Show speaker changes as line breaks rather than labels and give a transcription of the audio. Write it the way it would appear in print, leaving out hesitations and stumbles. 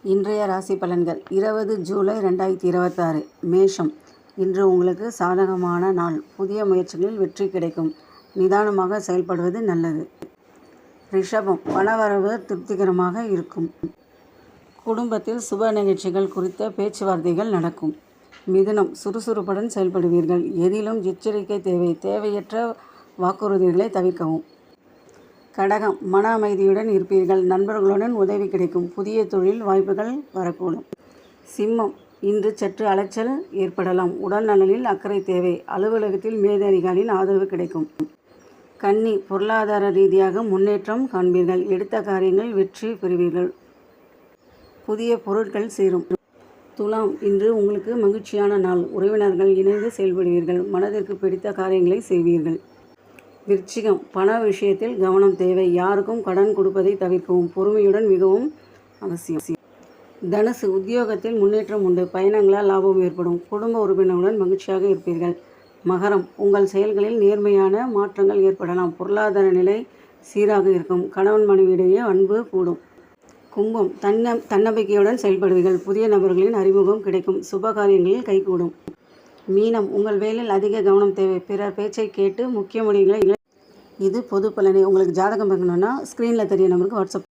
இன்றைய ராசி பலன்கள் 20 ஜூலை 2026. மேஷம். இன்று உங்களுக்கு சாதகமான நாள். புதிய முயற்சிகளில் வெற்றி கிடைக்கும். நிதானமாக செயல்படுவது நல்லது. ரிஷபம். பணவரவு திருப்திகரமாக இருக்கும். குடும்பத்தில் சுப நிகழ்ச்சிகள் குறித்த பேச்சுவார்த்தைகள் நடக்கும். மிதுனம். சுறுசுறுப்புடன் செயல்படுவீர்கள். எதிலும் எச்சரிக்கை தேவை. தேவையற்ற வாக்குறுதிகளை தவிர்க்கவும். கடகம். மன அமைதியுடன் இருப்பீர்கள். நண்பர்களுடன் உதவி கிடைக்கும். புதிய தொழில் வாய்ப்புகள் வரக்கூடும். சிம்மம். இன்று சற்று அலைச்சல் ஏற்படலாம். உடல் நலனில் அக்கறை தேவை. அலுவலகத்தில் மேலதிகாரியின் ஆதரவு கிடைக்கும். கன்னி. பொருளாதார ரீதியாக முன்னேற்றம் காண்பீர்கள். எடுத்த காரியங்கள் வெற்றி பெறுவீர்கள். புதிய பொருட்கள் சேரும். துலாம். இன்று உங்களுக்கு மகிழ்ச்சியான நாள். உறவினர்கள் இணைந்து செயல்படுவீர்கள். மனதிற்கு பிடித்த காரியங்களை செய்வீர்கள். விருச்சிகம். பண விஷயத்தில் கவனம் தேவை. யாருக்கும் கடன் கொடுப்பதை தவிர்க்கவும். பொறுமையுடன் மிகவும் அவசியம். தனுசு. உத்தியோகத்தில் முன்னேற்றம் உண்டு. பயணங்களால் லாபம் ஏற்படும். குடும்ப உறுப்பினர்களுடன் மகிழ்ச்சியாக இருப்பீர்கள். மகரம். உங்கள் செயல்களில் நேர்மையான மாற்றங்கள் ஏற்படலாம். பொருளாதார நிலை சீராக இருக்கும். கணவன் மனைவியிடையே அன்பு கூடும். கும்பம். தன்னம்பிக்கையுடன் செயல்படுவீர்கள். புதிய நபர்களின் அறிமுகம் கிடைக்கும். சுப காரியங்களில் கைகூடும். மீனம். உங்கள் வேலையில் அதிக கவனம் தேவை. பிறர் பேச்சை கேட்டு முக்கிய முடிவுகளை இது பொது பலனை. உங்களுக்கு ஜாதகம் பார்க்கணுன்னா ஸ்க்ரீனில் தெரிய நம்பருக்கு வாட்ஸ்அப்